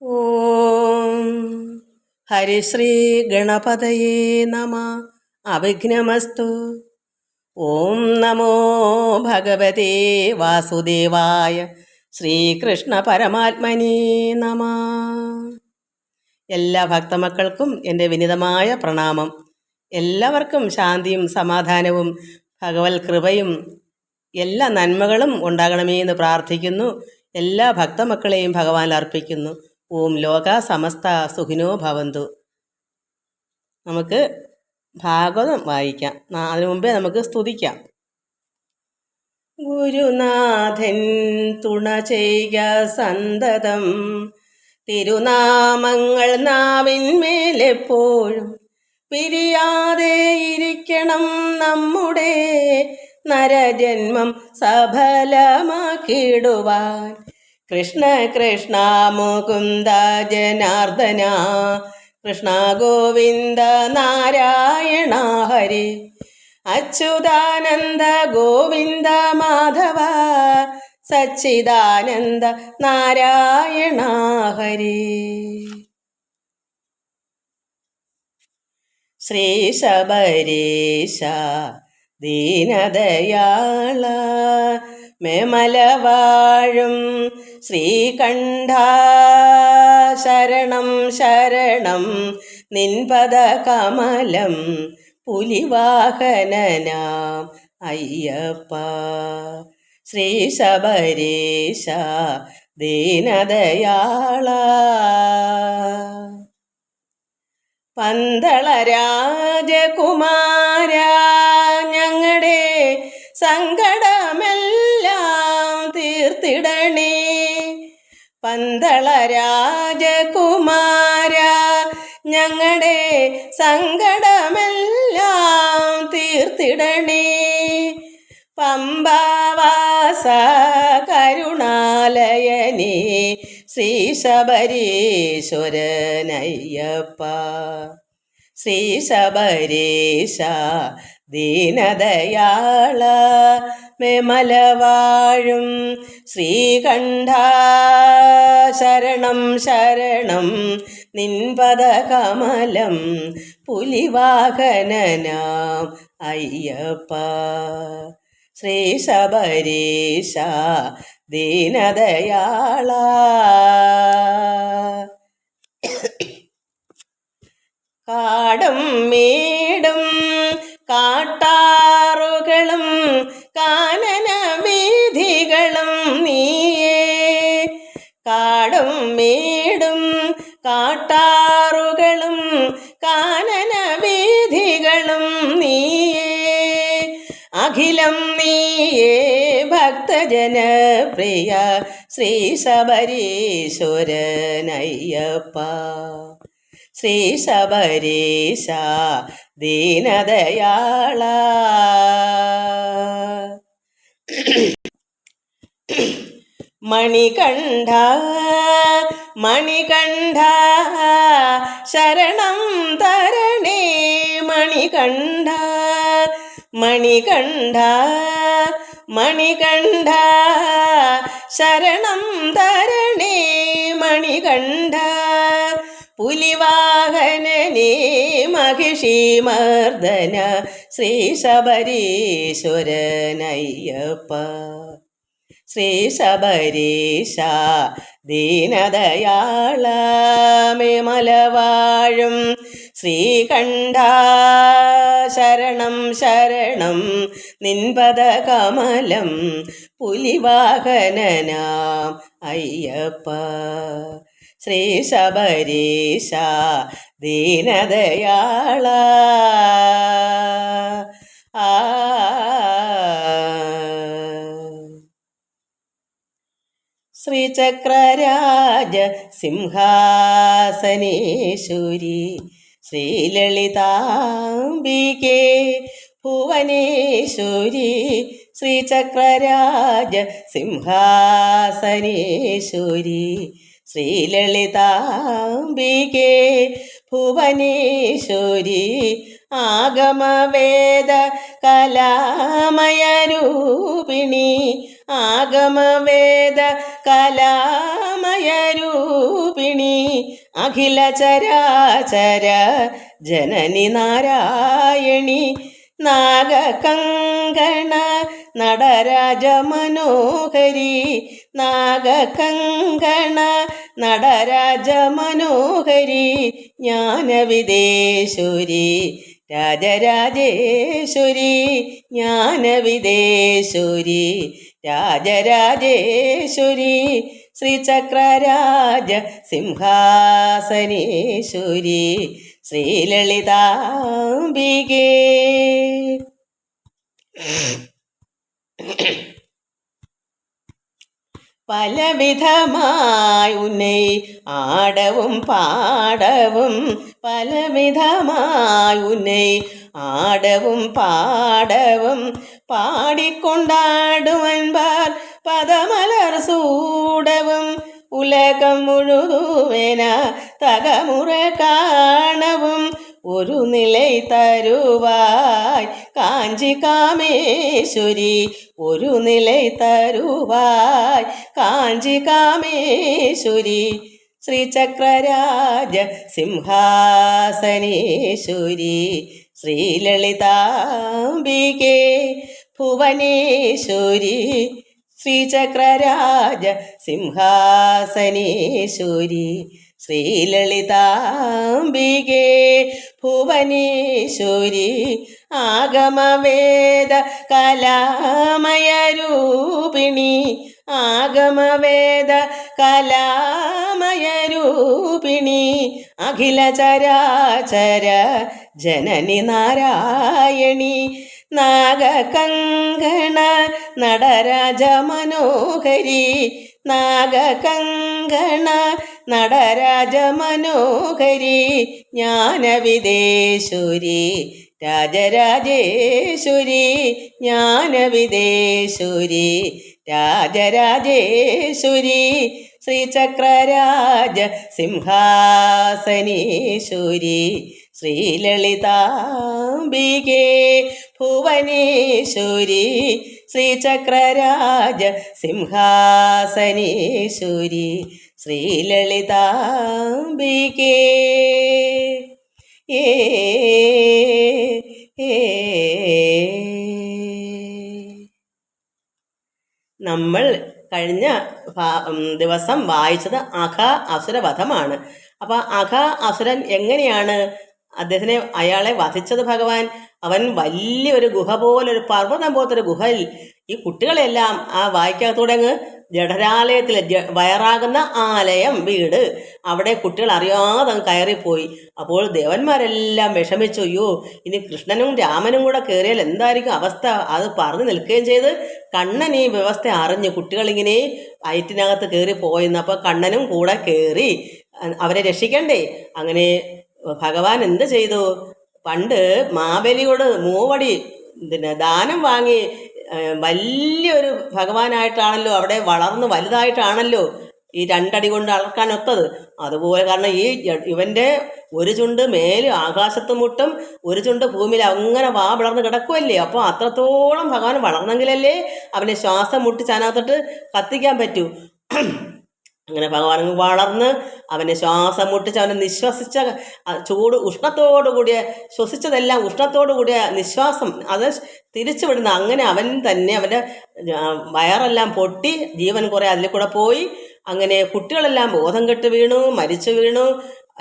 ഓം ഹരിശ്രീ ഗണപതയേ നമ. അവിഘ്നമസ്തു. ഓം നമോ ഭഗവതേ വാസുദേവായ ശ്രീകൃഷ്ണ പരമാത്മനേ നമ. എല്ലാ ഭക്തമക്കൾക്കും എൻ്റെ വിനീതമായ പ്രണാമം. എല്ലാവർക്കും ശാന്തിയും സമാധാനവും ഭഗവത് കൃപയും എല്ലാ നന്മകളും ഉണ്ടാകണമേ എന്ന് പ്രാർത്ഥിക്കുന്നു. എല്ലാ ഭക്തമക്കളെയും ഭഗവാൻ അർപ്പിക്കുന്നു. ഓം ലോക സമസ്ത സുഖിനോ ഭവന്തു. നമുക്ക് ഭാഗവതം വായിക്കാം. അതിനു മുമ്പേ നമുക്ക് സ്തുതിക്കാം. ഗുരുനാഥൻ തുണ ചെയ്യുക സന്തതം, തിരുനാമങ്ങൾ നാവിന്മേലെപ്പോഴും പിരിയാതെ ഇരിക്കണം നമ്മുടെ നരജന്മം സഫലമാക്കിടുവാൻ. കൃഷ്ണ കൃഷ്ണ മുകുന്ദ ജനാർദ്ദന, കൃഷ്ണ ഗോവിന്ദ നാരായണ ഹരി, അച്യുതാനന്ദ ഗോവിന്ദ മാധവ, സച്ചിദാനന്ദ നാരായണ ഹരി. ശ്രീ ശബരീശ ദീനദയാള, മേമലവാഴും ശ്രീകണ്ഠ, ശരണം ശരണം നിൻപദ കമലം, പുലിവാഹനനാം അയ്യപ്പ. ശ്രീ ശബരീശ ദീനദയാള, പന്തള രാജകുമാര, ഞങ്ങളുടെ സങ്കടമെല്ലാം തീർത്തിടണേ. പന്തള രാജകുമാര, ഞങ്ങളുടെ സങ്കടമെല്ലാം തീർത്തിടണേ. പമ്പാവാസ കരുണാലയനേ, ശ്രീ ശബരീശ്വരനയ്യപ്പ. ശ്രീ ശബരീശ ദീനദയാള, മേമലവാഴും ശ്രീകണ്ഠ, ശരണം ശരണം നിൻപദ കമലം, പുലിവാഹനനാം അയ്യപ്പ. ശ്രീ ശബരീശ ദീനദയാള. കാടും മേടും കാട്ടാറുകളും കാനന വീഥികളും നീയേ. കാടും മേടും കാട്ടാറുകളും കാനന വീഥികളും നീയേ. അഖിലം നീയേ ഭക്തജനപ്രിയ, ശ്രീ ശബരീശ്വരനയ്യപ്പ. ശ്രീ ശബരീശ ദീനദയാള. മണികണ്ഠ മണികണ്ഠ ശരണം തരണേ. മണികണ്ഠ മണികണ്ഠ മണികണ്ഠ ശരണം തരണേ. മണികണ്ഠ പുലിവാഹനനേ, മഹിഷീമർദ്ദന, ശ്രീ ശബരീശ്വരനയ്യപ്പ. ശ്രീ ശബരീശ ദീനദയാള, മേമലവാഴും ശ്രീകണ്ഠ, ശരണം ശരണം നിൻപദ കമലം, പുലിവാഹനനാം അയ്യപ്പ. ശ്രീ ശബരീശ ദീനദയാള. ശ്രീചക്രരാജ സിംഹാസനേശ്വരി, ശ്രീലളിതാംബികേ ഭുവനേശ്വരി. ശ്രീചക്രരാജ സിംഹാസനേശ്വരി, ശ്രീലളിതാംബികേ ഭുവനേശ്വരി. ആഗമവേദ കലാമയരൂപിണി, ആഗമവേദ കലാമയരൂപിണി. അഖില ചരാചര ജനനി നാരായണി നാഗകങ്കണ നടരാജ മനോഹരി നാഗകങ്കണ നടരാജ മനോഹരി ജ്ഞാനവിദേശുരി രാജരാജേശ്വരി ജ്ഞാനവിദേശുരി രാജരാജേശ്വരി ശ്രീചക്രരാജ സിംഹാസനേശ്വരി ശ്രീലളിതാംബികേ. പലവിധമായി ഉന്നൈ ആടവും പാടവും പലവിധമായി ഉന്നൈ ആടവും പാടവും പാടിക്കൊണ്ടാടുവൻപാർ പദമലർ സൂടവും ഉലകം മുഴുവന തകമുറ കാണവും ഒരു നിലൈ തരുവായ് കാഞ്ചി കാമേശ്വരി ഒരു നിലൈ തരുവായ് കാഞ്ചി കാമേശ്വരി ശ്രീചക്രരാജ സിംഹാസനേശ്വരി ശ്രീലളിതാംബികേ ഭുവനേശ്വരി ശ്രീചക്രരാജ സിംഹാസനേശ്വരി ശ്രീലളിതാംബികേ ഭുവനേശ്വരി ആഗമവേദ കലാമയരൂപിണി ആഗമവേദ കലാമയരൂപിണി അഖില ചരാചര ജനനി നാരായണി നാഗകങ്കണ നടരാജ മനോഹരി നാഗകങ്കണ നടരാജ മനോഹരി ജ്ഞാനവിദേശുരി രാജരാജേശ്വരി ജ്ഞാനവിദേശുരി രാജരാജേശ്വരി ശ്രീചക്രരാജ സിംഹാസനേശ്വരി ശ്രീലളിതാംബികേ ഭുവനേശ്വരി ശ്രീചക്രരാജ സിംഹാസനേശ്വരി ശ്രീലളിതാംബികേ. നമ്മൾ കഴിഞ്ഞ ദിവസം വായിച്ചത് അഘ അസുരവധമാണ്. അപ്പോൾ അഘ അസുരൻ എങ്ങനെയാണ് അയാളെ വധിച്ചത് ഭഗവാൻ? അവൻ വലിയൊരു ഗുഹ പോലൊരു പർവ്വതം പോലത്തൊരു ഗുഹയിൽ ഈ കുട്ടികളെല്ലാം ആ വായിക്കകത്തൂടെ അങ്ങ് ജഠരാലയത്തിൽ വയറാകുന്ന ആലയം വീട് അവിടെ കുട്ടികൾ അറിയാതെ അങ്ങ് കയറിപ്പോയി. അപ്പോൾ ദേവന്മാരെല്ലാം വിഷമിച്ചു, അയ്യോ ഇനി കൃഷ്ണനും രാമനും കൂടെ കയറിയാൽ എന്തായിരിക്കും അവസ്ഥ? അത് പറഞ്ഞു നിൽക്കുകയും ചെയ്ത് കണ്ണൻ ഈ വ്യവസ്ഥ അറിഞ്ഞു കുട്ടികളിങ്ങനെ വയറ്റിനകത്ത് കയറി പോയെന്ന്. അപ്പോൾ കണ്ണനും കൂടെ കയറി അവരെ രക്ഷിക്കണ്ടേ. അങ്ങനെ ഭഗവാൻ എന്ത് ചെയ്തു? പണ്ട് മാബലിയോട് മൂവടി ദാനം വാങ്ങി വലിയൊരു ഭഗവാനായിട്ടാണല്ലോ അവിടെ വളർന്ന് വലുതായിട്ടാണല്ലോ ഈ രണ്ടടി കൊണ്ട് അളക്കാനൊത്തത്. അതുപോലെ കാരണം ഇവൻ്റെ ഒരു ചുണ്ട് മേല് ആകാശത്ത് മുട്ടും ഒരു ചുണ്ട് ഭൂമിയിൽ അങ്ങനെ വളർന്ന് കിടക്കുമല്ലേ. അപ്പോൾ അത്രത്തോളം ഭഗവാൻ വളർന്നെങ്കിലല്ലേ അവനെ ശ്വാസം മുട്ടിച്ച് അതിനകത്തോട്ട് കത്തിക്കാൻ പറ്റൂ. അങ്ങനെ ഭഗവാൻ വളർന്ന് അവനെ ശ്വാസം മുട്ടിച്ച് അവനെ നിശ്വസിച്ച ഉഷ്ണത്തോടു കൂടിയ ശ്വസിച്ചതെല്ലാം ഉഷ്ണത്തോടു കൂടിയ നിശ്വാസം അത് തിരിച്ചു വിടുന്ന അങ്ങനെ അവൻ തന്നെ അവൻ്റെ വയറെല്ലാം പൊട്ടി ജീവൻ കുറേ അതിൽ കൂടെ പോയി. അങ്ങനെ കുട്ടികളെല്ലാം ബോധം കെട്ട് വീണു, മരിച്ചു വീണു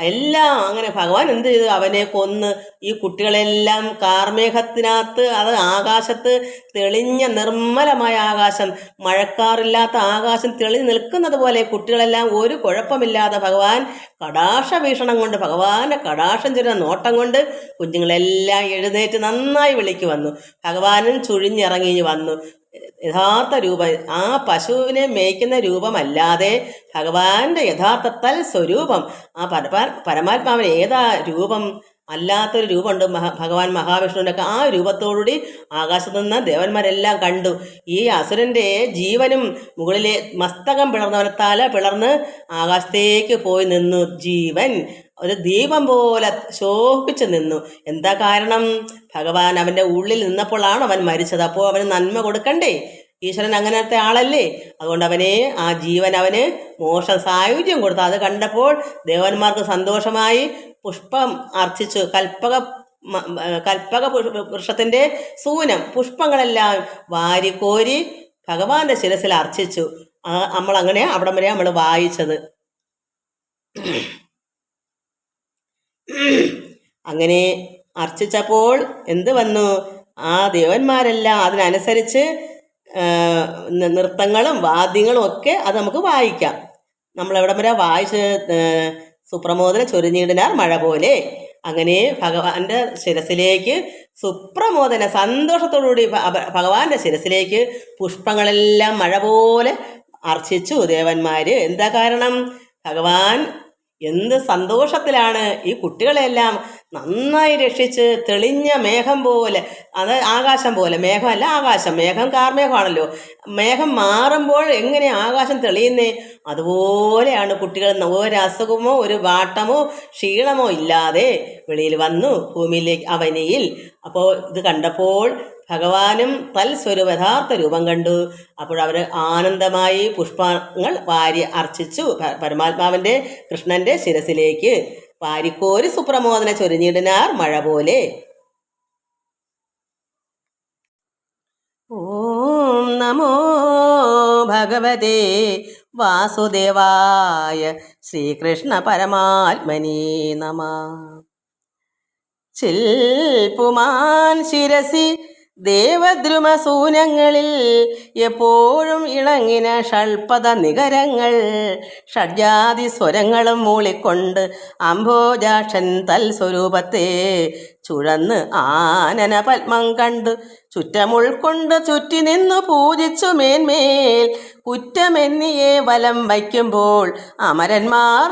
എല്ലാം. അങ്ങനെ ഭഗവാൻ എന്ത് ചെയ്തു? അവനെ കൊന്ന് ഈ കുട്ടികളെല്ലാം കാർമേഘത്തിനകത്ത് അത് ആകാശത്ത് തെളിഞ്ഞ നിർമ്മലമായ ആകാശം, മഴക്കാറില്ലാത്ത ആകാശം തെളിഞ്ഞു നിൽക്കുന്നത് പോലെ കുട്ടികളെല്ലാം ഒരു കുഴപ്പമില്ലാതെ ഭഗവാൻ കടാക്ഷ വീക്ഷണം കൊണ്ട് ഭഗവാന്റെ കടാക്ഷം ചെല്ലുന്ന നോട്ടം കൊണ്ട് കുഞ്ഞുങ്ങളെല്ലാം എഴുന്നേറ്റ് നന്നായി വിളിക്ക് വന്നു. ഭഗവാനും ചുഴിഞ്ഞിറങ്ങി വന്നു. യഥാർത്ഥ രൂപം ആ പശുവിനെ മേയ്ക്കുന്ന രൂപമല്ലാതെ ഭഗവാന്റെ യഥാർത്ഥ സ്വരൂപം ആ പരമാത്മാവിന് ഏതാ രൂപം? അല്ലാത്തൊരു രൂപമുണ്ട് ഭഗവാൻ മഹാവിഷ്ണുവിനൊക്കെ. ആ രൂപത്തോടുകൂടി ആകാശത്തു നിന്ന് ദേവന്മാരെല്ലാം കണ്ടു. ഈ അസുരൻ്റെ ജീവനും മുകളിലെ മസ്തകം പിളർന്നവനെ തല പിളർന്ന് ആകാശത്തേക്ക് പോയി നിന്നു. ജീവൻ ഒരു ദീപം പോലെ ശോഭിച്ചു നിന്നു. എന്താ കാരണം? ഭഗവാൻ അവൻ്റെ ഉള്ളിൽ നിന്നപ്പോഴാണ് അവൻ മരിച്ചത്. അപ്പോൾ അവന് നന്മ കൊടുക്കണ്ടേ? ഈശ്വരൻ അങ്ങനത്തെ ആളല്ലേ. അതുകൊണ്ട് അവനെ ആ ജീവൻ അവന് മോക്ഷം സായുജ്യം കൊടുത്തു. അത് കണ്ടപ്പോൾ ദേവന്മാർക്ക് സന്തോഷമായി. പുഷ്പം അർച്ചിച്ചു. കൽപ്പക വൃക്ഷത്തിൻ്റെ സൂനം പുഷ്പങ്ങളെല്ലാം വാരിക്കോരി ഭഗവാന്റെ ശിരസിൽ അർച്ചിച്ചു. നമ്മളങ്ങനെ അവിടം വരെ നമ്മൾ വായിച്ചത്. അങ്ങനെ അർച്ചിച്ചപ്പോൾ എന്ത് വന്നു? ആ ദേവന്മാരെല്ലാം അതിനനുസരിച്ച് നൃത്തങ്ങളും വാദ്യങ്ങളും ഒക്കെ അത് നമുക്ക് വായിക്കാം. നമ്മളെവിടം വരെ വായിച്ച് സുപ്രമോദന ചൊരിഞ്ഞിടിനാർ മഴ പോലെ. അങ്ങനെ ഭഗവാന്റെ ശിരസിലേക്ക് സുപ്രമോദന സന്തോഷത്തോടുകൂടി ഭഗവാന്റെ ശിരസിലേക്ക് പുഷ്പങ്ങളെല്ലാം മഴ പോലെ അർച്ചിച്ചു ദേവന്മാർ. എന്താ കാരണം? ഭഗവാൻ എന്ത് സന്തോഷത്തിലാണ് ഈ കുട്ടികളെല്ലാം നന്നായി രക്ഷിച്ച് തെളിഞ്ഞ മേഘം പോലെ, അത് ആകാശം പോലെ, മേഘമല്ല ആകാശം, മേഘം കാർമേഘമാണല്ലോ, മേഘം മാറുമ്പോൾ എങ്ങനെ ആകാശം തെളിയുന്നേ അതുപോലെയാണ് കുട്ടികൾ ഒരു അസുഖമോ ഒരു വാട്ടമോ ക്ഷീണമോ ഇല്ലാതെ വെളിയിൽ വന്നു ഭൂമിയിലേക്ക് അവനിയിൽ. അപ്പോൾ ഇത് കണ്ടപ്പോൾ ഭഗവാനും തൽസ്വരൂപ യഥാർത്ഥ രൂപം കണ്ടു. അപ്പോഴവർ ആനന്ദമായി പുഷ്പങ്ങൾ വാരി അർച്ചിച്ചു പരമാത്മാവിൻ്റെ കൃഷ്ണൻ്റെ ശിരസിലേക്ക്. വാരിക്കോരി സുപ്രമോദന ചൊരിഞ്ഞിടിനാർ മഴ പോലെ. ഓം നമോ ഭഗവതേ വാസുദേവായ ശ്രീകൃഷ്ണ പരമാത്മനേ നമഃ. ശിൽപുമാൻ ശിരസി ദേവദ്രുമസൂനങ്ങളിൽ എപ്പോഴും ഇണങ്ങിന ഷൾപദ നികരങ്ങൾ ഷഡ്ജാതി സ്വരങ്ങളും മൂളിക്കൊണ്ട് അംഭോജാക്ഷൻ തൽസ്വരൂപത്തെ ചുഴന്ന് ആനന പത്മം കണ്ട് ചുറ്റമുൾക്കൊണ്ട് ചുറ്റി നിന്നു പൂജിച്ചു മേന്മേൽ കുറ്റമെന്നിയെ വലം വയ്ക്കുമ്പോൾ അമരന്മാർ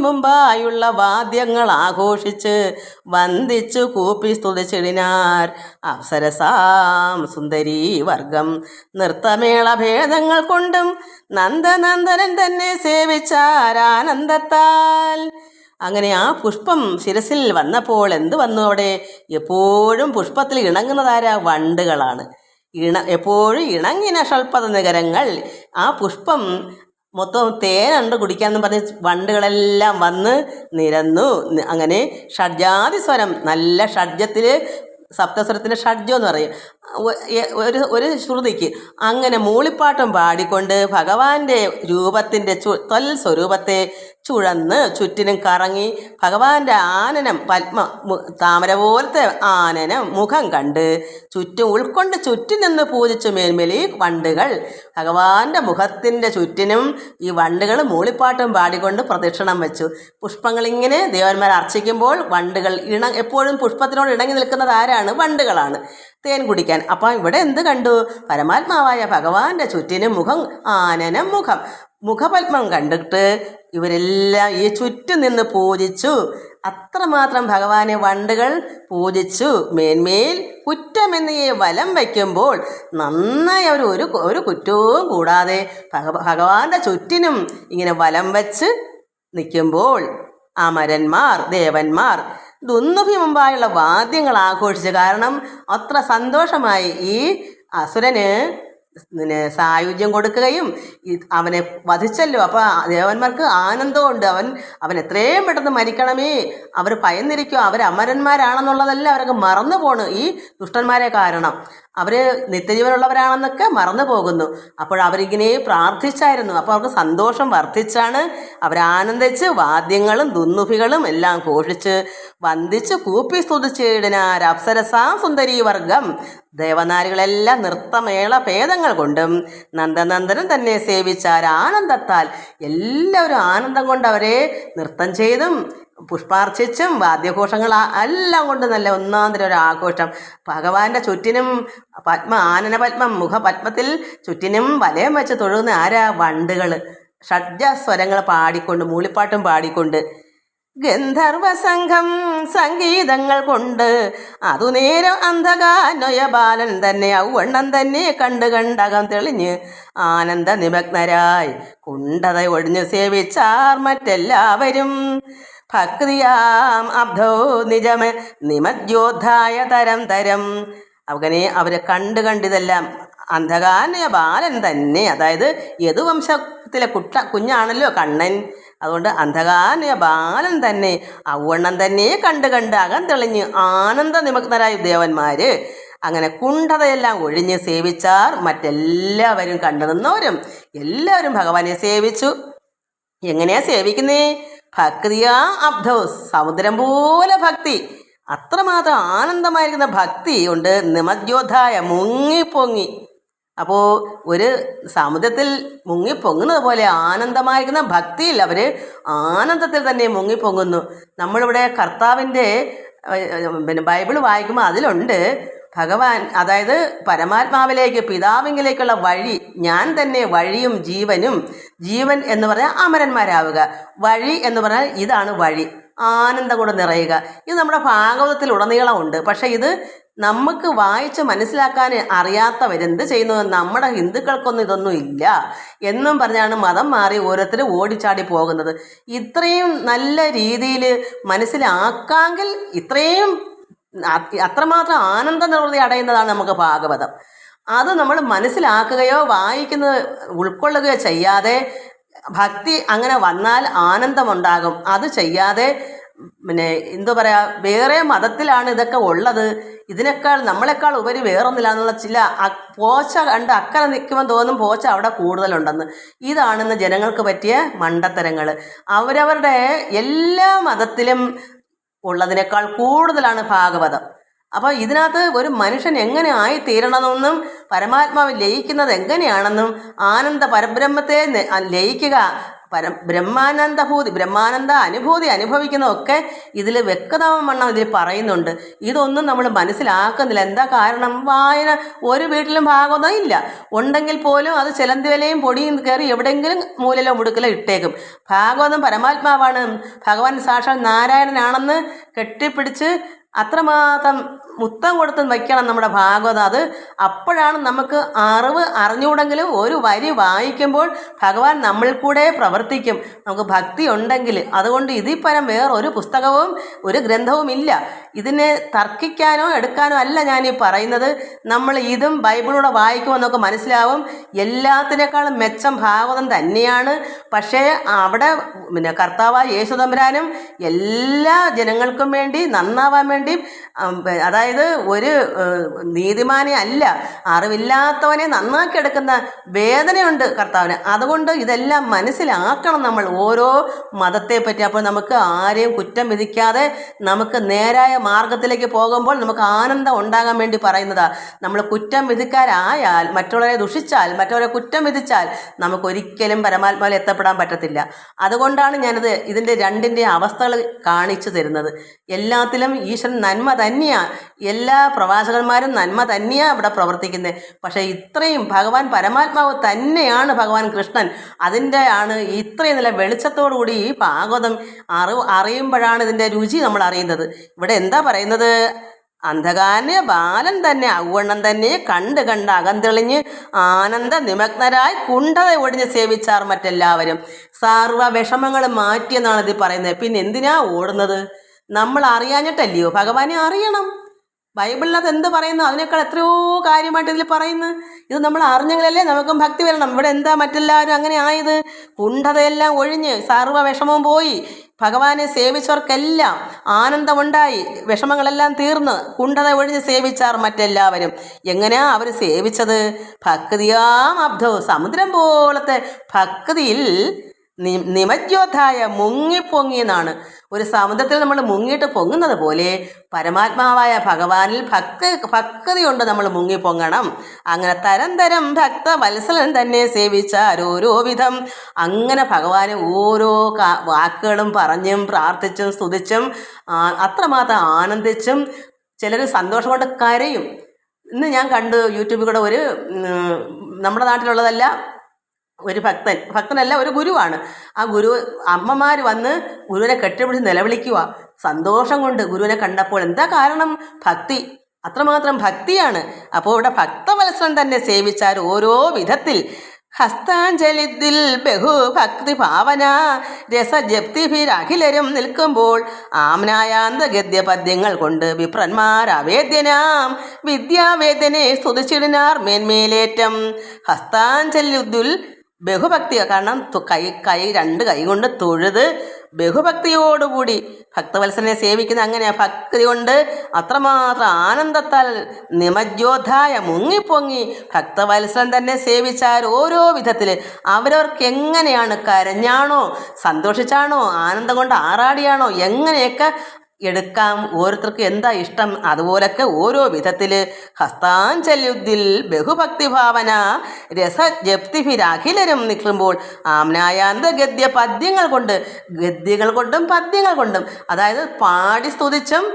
മുമ്പായുള്ള വാദ്യങ്ങൾ ആഘോഷിച്ച് വന്ദിച്ചു കൂപ്പി സ്തുതിച്ചിടിനാർ അപ്സരസാം സുന്ദരീ വർഗം. നൃത്തമേള ഭേദങ്ങൾ കൊണ്ടും നന്ദനന്ദനൻ തന്നെ സേവിച്ചാരാനന്ദത്താൽ. അങ്ങനെ ആ പുഷ്പം ശിരസിൽ വന്നപ്പോൾ എന്ത് വന്നു? അവിടെ എപ്പോഴും പുഷ്പത്തിൽ ഇണങ്ങുന്നതാരാ? വണ്ടുകളാണ്. എപ്പോഴും ഇണങ്ങിന ഷൾപദ നികരങ്ങൾ. ആ പുഷ്പം മൊത്തം തേനുണ്ട് കുടിക്കാമെന്ന് പറഞ്ഞ് വണ്ടുകളെല്ലാം വന്ന് നിരന്നു. അങ്ങനെ ഷഡ്ജാതി സ്വരം, നല്ല ഷഡ്ജത്തിൽ, സപ്തസ്വരത്തിൻ്റെ ഷഡ്ജം എന്ന് പറയും, ഒരു ശ്രുതിക്ക് അങ്ങനെ മൂളിപ്പാട്ടും പാടിക്കൊണ്ട് ഭഗവാന്റെ രൂപത്തിൻ്റെ സ്വരൂപത്തെ ചുഴന്ന് ചുറ്റിനും കറങ്ങി ഭഗവാന്റെ ആനനം പത്മ താമര പോലത്തെ ആനനം മുഖം കണ്ട് ചുറ്റും ഉൾക്കൊണ്ട് ചുറ്റും നിന്ന് പൂജിച്ചു മേന്മേലി വണ്ടുകൾ. ഭഗവാന്റെ മുഖത്തിൻ്റെ ചുറ്റിനും ഈ വണ്ടുകൾ മൂളിപ്പാട്ടും പാടിക്കൊണ്ട് പ്രദക്ഷിണം വെച്ചു. പുഷ്പങ്ങളിങ്ങനെ ദേവന്മാർ അർച്ചിക്കുമ്പോൾ വണ്ടുകൾ എപ്പോഴും പുഷ്പത്തിനോട് ഇണങ്ങി നിൽക്കുന്നത് ആരാണ്? വണ്ടുകളാണ്, തേൻ കുടിക്കാൻ. അപ്പം ഇവിടെ എന്ത് കണ്ടു? പരമാത്മാവായ ഭഗവാന്റെ ചുറ്റിനും ആനനം മുഖപത്മം കണ്ടിട്ട് ഇവരെല്ലാം ഈ ചുറ്റും നിന്ന് പൂജിച്ചു. അത്രമാത്രം ഭഗവാനെ വണ്ടുകൾ പൂജിച്ചു. മേന്മേൽ കുറ്റമെന്നിയെ വലം വയ്ക്കുമ്പോൾ നന്നായി അവർ ഒരു കുറ്റവും കൂടാതെ ഭഗവാന്റെ ചുറ്റിനും ഇങ്ങനെ വലം വച്ച് നിൽക്കുമ്പോൾ അമരന്മാർ, ദേവന്മാർ ദുന്ദുഭി മുമ്പായുള്ള വാദ്യങ്ങൾ ആഘോഷിച്ചു. കാരണം അത്ര സന്തോഷമായി ഈ അസുരന് സായുജ്യം കൊടുക്കുകയും അവനെ വധിച്ചല്ലോ. അപ്പോൾ ദേവന്മാർക്ക് ആനന്ദമുണ്ട്. അവൻ എത്രയും പെട്ടെന്ന് മരിക്കണമേ, അവർ ഭയന്നിരിക്കുക, അവർ അമരന്മാരാണെന്നുള്ളതല്ല അവർക്ക് മറന്നു പോണു. ഈ ദുഷ്ടന്മാരെ കാരണം അവർ നിത്യജീവനുള്ളവരാണെന്നൊക്കെ മറന്നു പോകുന്നു. അപ്പോൾ അവരിങ്ങനെ പ്രാർത്ഥിച്ചായിരുന്നു. അപ്പോൾ അവർക്ക് സന്തോഷം വർദ്ധിച്ചാണ്. അവരാനന്ദിച്ച് വാദ്യങ്ങളും ദുന്ദുഭികളും എല്ലാം ഘോഷിച്ച് വന്ദിച്ച് കൂപ്പി സ്തുതിച്ചിടിനാർ അപ്സരസാം സുന്ദരീ വർഗം. ദേവനാരികളെല്ലാം നൃത്തമേള ഭേദങ്ങൾ കൊണ്ടും നന്ദനന്ദനം തന്നെ സേവിച്ചാർ ആനന്ദത്താൽ. എല്ലാവരും ആനന്ദം കൊണ്ട് അവരെ നൃത്തം ചെയ്തും പുഷ്പാർച്ചിച്ചും വാദ്യഘോഷങ്ങൾ എല്ലാം കൊണ്ട് നല്ല ഒന്നാന്തരം ഒരു ആഘോഷം. ഭഗവാന്റെ ചുറ്റിനും ആനന പത്മം മുഖപത്മത്തിൽ ചുറ്റിനും വലയം വെച്ച് തൊഴുന്ന ആരാ? വണ്ടുകൾ. ഷഡ്ജസ്വരങ്ങൾ പാടിക്കൊണ്ട് മൂളിപ്പാട്ടും പാടിക്കൊണ്ട് ഗന്ധർവസംഘം സംഗീതങ്ങൾ കൊണ്ട് അതു നേരം അന്ധകാനൊയ ബാലൻ തന്നെ ഔവണ്ണം തന്നെ കണ്ടകം തെളിഞ്ഞ് ആനന്ദ നിമഗ്നരായി കുണ്ടത ഒഴിഞ്ഞു സേവിച്ചാർ മറ്റെല്ലാവരും. ഭക്തിയാം അബ്ധോ നിജമ നിമജ്യോദ്ധായ തരം തരം. അങ്ങനെ അവരെ കണ്ടിതെല്ലാം അന്ധകാരനായ ബാലൻ തന്നെ, അതായത് യദുവംശത്തിലെ കുഞ്ഞാണല്ലോ കണ്ണൻ. അതുകൊണ്ട് അന്ധകാരനായ ബാലൻ തന്നെ ഔവണ്ണം തന്നെ കണ്ട് കണ്ട് അകം തെളിഞ്ഞ് ആനന്ദ നിമഗ്നരായ ദേവന്മാര് അങ്ങനെ കുണ്ഠതയെല്ലാം ഒഴിഞ്ഞ് സേവിച്ചാർ. മറ്റെല്ലാവരും കണ്ടു നിന്നവരും എല്ലാവരും ഭഗവാനെ സേവിച്ചു. എങ്ങനെയാ സേവിക്കുന്നേ? ഭക്തിയാ അബ്ധോ, സമുദ്രം പോലെ ഭക്തി, അത്രമാത്രം ആനന്ദമായിരിക്കുന്ന ഭക്തി കൊണ്ട് നിമജ്യോദ്ധായ മുങ്ങിപ്പൊങ്ങി. അപ്പോൾ ഒരു സമുദ്രത്തിൽ മുങ്ങിപ്പൊങ്ങുന്നത് പോലെ ആനന്ദമായിരിക്കുന്ന ഭക്തിയിൽ അവർ ആനന്ദത്തിൽ തന്നെ മുങ്ങിപ്പൊങ്ങുന്നു. നമ്മളിവിടെ കർത്താവിൻ്റെ ബൈബിൾ വായിക്കുമ്പോൾ അതിലുണ്ട് ഭഗവാൻ, അതായത് പരമാത്മാവിലേക്ക് പിതാവിങ്കിലേക്കുള്ള വഴി, ഞാൻ തന്നെ വഴിയും ജീവനും. ജീവൻ എന്ന് പറഞ്ഞാൽ അമരന്മാരാവുക, വഴി എന്ന് പറഞ്ഞാൽ ഇതാണ് വഴി, ആനന്ദം കൊണ്ട് നിറയുക. ഇത് നമ്മുടെ ഭാഗവതത്തിൽ ഉടനീളമുണ്ട്. പക്ഷേ ഇത് നമുക്ക് വായിച്ച് മനസ്സിലാക്കാൻ അറിയാത്തവരെന്ത് ചെയ്യുന്നത്? നമ്മുടെ ഹിന്ദുക്കൾക്കൊന്നും ഇതൊന്നും ഇല്ല എന്നും പറഞ്ഞാണ് മതം മാറി ഓരോരുത്തരും ഓടിച്ചാടി പോകുന്നത്. ഇത്രയും നല്ല രീതിയിൽ മനസ്സിലാക്കാമെങ്കിൽ ഇത്രയും അത്രമാത്രം ആനന്ദ നിർവൃതി അടയുന്നതാണ് നമുക്ക് ഭാഗവതം. അത് നമ്മൾ മനസ്സിലാക്കുകയോ വായിക്കുന്നത് ഉൾക്കൊള്ളുകയോ ചെയ്യാതെ ഭക്തി അങ്ങനെ വന്നാൽ ആനന്ദമുണ്ടാകും. അത് ചെയ്യാതെ എന്താ പറയുക, വേറെ മതത്തിലാണ് ഇതൊക്കെ ഉള്ളത്, ഇതിനേക്കാൾ നമ്മളെക്കാൾ ഉപരി വേറൊന്നില്ല എന്നുള്ള ചില പോച്ച കണ്ട് അക്കരെ നിൽക്കുമ്പോൾ തോന്നും പോച്ച അവിടെ കൂടുതലുണ്ടെന്ന്. ഇതാണെന്ന് ജനങ്ങൾക്ക് പറ്റിയ മണ്ടത്തരങ്ങൾ. അവരവരുടെ എല്ലാ മതത്തിലും ഉള്ളതിനേക്കാൾ കൂടുതലാണ് ഭാഗവതം. അപ്പോൾ ഇതിനകത്ത് ഒരു മനുഷ്യൻ എങ്ങനെ ആയിത്തീരണമെന്നും പരമാത്മാവിൽ ലയിക്കുന്നത് എങ്ങനെയാണെന്നും ആനന്ദ പരബ്രഹ്മത്തെ ലയിക്കുക, ബ്രഹ്മാനന്ദ അനുഭൂതി അനുഭവിക്കുന്നതൊക്കെ ഇതിൽ വ്യക്തമാവണ്ണം ഇതിൽ പറയുന്നുണ്ട്. ഇതൊന്നും നമ്മൾ മനസ്സിലാക്കുന്നില്ല. എന്താ കാരണം? വായന ഒരു വീട്ടിലും ഭാഗവതം ഇല്ല. ഉണ്ടെങ്കിൽ പോലും അത് ചിലന്തി വലയും പൊടിയും കയറി എവിടെയെങ്കിലും മൂലയിലോ മുടുക്കിലോ ഇട്ടേക്കും. ഭാഗവതം പരമാത്മാവാണ്, ഭഗവാൻ സാക്ഷാൽ നാരായണനാണെന്ന് കെട്ടിപ്പിടിച്ച് അത്രമാത്രം മുത്തം കൊടുത്ത് വയ്ക്കണം നമ്മുടെ ഭാഗവതം. അത് അപ്പോഴാണ് നമുക്ക് അറിഞ്ഞുകൂടെങ്കിലും ഒരു വരി വായിക്കുമ്പോൾ ഭഗവാൻ നമ്മളിൽ കൂടെ പ്രവർത്തിക്കും, നമുക്ക് ഭക്തി ഉണ്ടെങ്കിൽ. അതുകൊണ്ട് ഇതിൽ പരം വേറൊരു പുസ്തകവും ഒരു ഗ്രന്ഥവും ഇല്ല. ഇതിനെ തർക്കിക്കാനോ എടുക്കാനോ അല്ല ഞാനീ പറയുന്നത്. നമ്മൾ ഇതും ബൈബിളൂടെ വായിക്കുമ്പോൾ നമുക്ക് മനസ്സിലാവും എല്ലാത്തിനേക്കാളും മെച്ചം ഭാഗവതം തന്നെയാണ്. പക്ഷേ അവിടെ കർത്താവായ യേശു തമ്പുരാനും എല്ലാ ജനങ്ങൾക്കും വേണ്ടി നന്നാവാൻ വേണ്ടി, അതായത് ഒരു നീതിമാനെ അല്ല, അറിവില്ലാത്തവനെ നന്നാക്കി എടുക്കുന്ന വേദനയുണ്ട് കർത്താവിന്. അതുകൊണ്ട് ഇതെല്ലാം മനസ്സിലാക്കണം നമ്മൾ ഓരോ മതത്തെ പറ്റി. അപ്പോൾ നമുക്ക് ആരെയും കുറ്റം വിധിക്കാതെ നമുക്ക് നേരായ മാർഗത്തിലേക്ക് പോകുമ്പോൾ നമുക്ക് ആനന്ദം ഉണ്ടാകാൻ വേണ്ടി പറയുന്നതാണ്. നമ്മൾ കുറ്റം വിധിക്കാരായാൽ, മറ്റുള്ളവരെ ദുഷിച്ചാൽ, മറ്റുള്ളവരെ കുറ്റം വിധിച്ചാൽ നമുക്കൊരിക്കലും പരമാത്മാവിൽ എത്തപ്പെടാൻ പറ്റത്തില്ല. അതുകൊണ്ടാണ് ഞാനിത് ഇതിൻ്റെ രണ്ടിൻ്റെ അവസ്ഥകൾ കാണിച്ചു തരുന്നത്. എല്ലാത്തിലും ഈശ്വരൻ നന്മ തന്നെയാണ്, എല്ലാ പ്രവാചകന്മാരും നന്മ തന്നെയാണ് ഇവിടെ പ്രവർത്തിക്കുന്നത്. പക്ഷേ ഇത്രയും ഭഗവാൻ പരമാത്മാവ് തന്നെയാണ് ഭഗവാൻ കൃഷ്ണൻ. അതിൻ്റെ ആണ് ഇത്രയും നല്ല വെളിച്ചത്തോടു കൂടി ഈ ഭാഗവതം അറിയുമ്പോഴാണ് ഇതിൻ്റെ രുചി നമ്മൾ അറിയുന്നത്. ഇവിടെ എന്താ പറയുന്നത്? അന്ധകാരനെ ബാലൻ തന്നെ ഔവണ്ണം തന്നെ കണ്ട് കണ്ട് അകന്തെളിഞ്ഞ് ആനന്ദ നിമഗ്നരായി കുണ്ഠത ഒടിഞ്ഞ് സേവിച്ചാർ മറ്റെല്ലാവരും. സർവ്വ വിഷമങ്ങൾ മാറ്റിയെന്നാണ് ഇത് പറയുന്നത്. പിന്നെ എന്തിനാ ഓടുന്നത്? നമ്മൾ അറിയാഞ്ഞിട്ടല്ലയോ? ഭഗവാനെ അറിയണം. ബൈബിളിനകത്ത് എന്ത് പറയുന്നു അതിനേക്കാൾ എത്രയോ കാര്യമായിട്ട് ഇതിൽ പറയുന്നു. ഇത് നമ്മൾ അറിഞ്ഞെങ്കിലല്ലേ നമുക്കും ഭക്തി വരണം. ഇവിടെ എന്താ മറ്റെല്ലാവരും അങ്ങനെ ആയത്? കുണ്ഠതയെല്ലാം ഒഴിഞ്ഞ് സർവ്വ വിഷമവും പോയി, ഭഗവാനെ സേവിച്ചവർക്കെല്ലാം ആനന്ദമുണ്ടായി, വിഷമങ്ങളെല്ലാം തീർന്ന് കുണ്ഠത ഒഴിഞ്ഞ് സേവിച്ചാർ മറ്റെല്ലാവരും. എങ്ങനെയാ അവർ സേവിച്ചത്? ഭക്തിയാം അബ്ധോ, സമുദ്രം പോലത്തെ ഭക്തിയിൽ നിമജ്യോദ്ധായ മുങ്ങിപ്പൊങ്ങിയെന്നാണ്. ഒരു സമുദ്രത്തിൽ നമ്മൾ മുങ്ങിയിട്ട് പൊങ്ങുന്നത് പോലെ പരമാത്മാവായ ഭഗവാനിൽ ഭക്തി കൊണ്ട് നമ്മൾ മുങ്ങിപ്പൊങ്ങണം. അങ്ങനെ തരം തരം ഭക്തവത്സലൻ തന്നെ സേവിച്ചാരോരോ വിധം. അങ്ങനെ ഭഗവാനെ ഓരോ വാക്കുകളും പറഞ്ഞും പ്രാർത്ഥിച്ചും സ്തുതിച്ചും അത്രമാത്രം ആനന്ദിച്ചും ചിലർ സന്തോഷം കൊണ്ട് കരയും. ഇന്ന് ഞാൻ കണ്ടു യൂട്യൂബിൽ കൂടെ ഒരു നമ്മുടെ നാട്ടിലുള്ളതല്ല, ഒരു ഭക്തനല്ല, ഒരു ഗുരുവാണ്. ആ ഗുരു അമ്മമാർ വന്ന് ഗുരുവിനെ കെട്ടിപ്പിടിച്ച് നിലവിളിക്കുക സന്തോഷം കൊണ്ട് ഗുരുവിനെ കണ്ടപ്പോൾ. എന്താ കാരണം? ഭക്തി, അത്രമാത്രം ഭക്തിയാണ്. അപ്പോൾ ഇവിടെ ഭക്തവത്സലൻ തന്നെ സേവിച്ചാൽ ഓരോ വിധത്തിൽ ഹസ്താഞ്ജലിത്തിൽ ബഹുഭക്തി ഭാവന രസജപ്തിഭിരഖിലരും നിൽക്കുമ്പോൾ ആംനായാന്ത ഗദ്യപദ്യങ്ങൾ കൊണ്ട് വിപ്രന്മാരവേദ്യനാം വിദ്യാവേദ്യനെ സ്തുതിച്ചിടിനാർ മേന്മേലേറ്റം. ഹസ്താഞ്ജലിദുൽ ബഹുഭക്തി, കാരണം രണ്ട് കൈ കൊണ്ട് തൊഴുത് ബഹുഭക്തിയോടുകൂടി ഭക്തവത്സരനെ സേവിക്കുന്ന, അങ്ങനെ ഭക്തി കൊണ്ട് അത്രമാത്രം ആനന്ദത്താൽ നിമജ്യോദ്ധായ മുങ്ങിപ്പൊങ്ങി ഭക്തവത്സരൻ തന്നെ സേവിച്ചാൽ ഓരോ വിധത്തിൽ അവരവർക്ക് എങ്ങനെയാണ്, കരഞ്ഞാണോ സന്തോഷിച്ചാണോ ആനന്ദം കൊണ്ട് ആറാടിയാണോ എങ്ങനെയൊക്കെ എടുക്കാം, ഓരോരുത്തർക്ക് എന്താ ഇഷ്ടം അതുപോലൊക്കെ ഓരോ വിധത്തിൽ ഹസ്താഞ്ജലിയുദ്ധിൽ ബഹുഭക്തി ഭാവന രസജപ്തിഭിരഖിലരും നിൽക്കുമ്പോൾ ആംനായാന്ത ഗദ്യ പദ്യങ്ങൾ കൊണ്ടും പദ്യങ്ങൾ കൊണ്ടും, അതായത് പാടി സ്തുതിച്ചും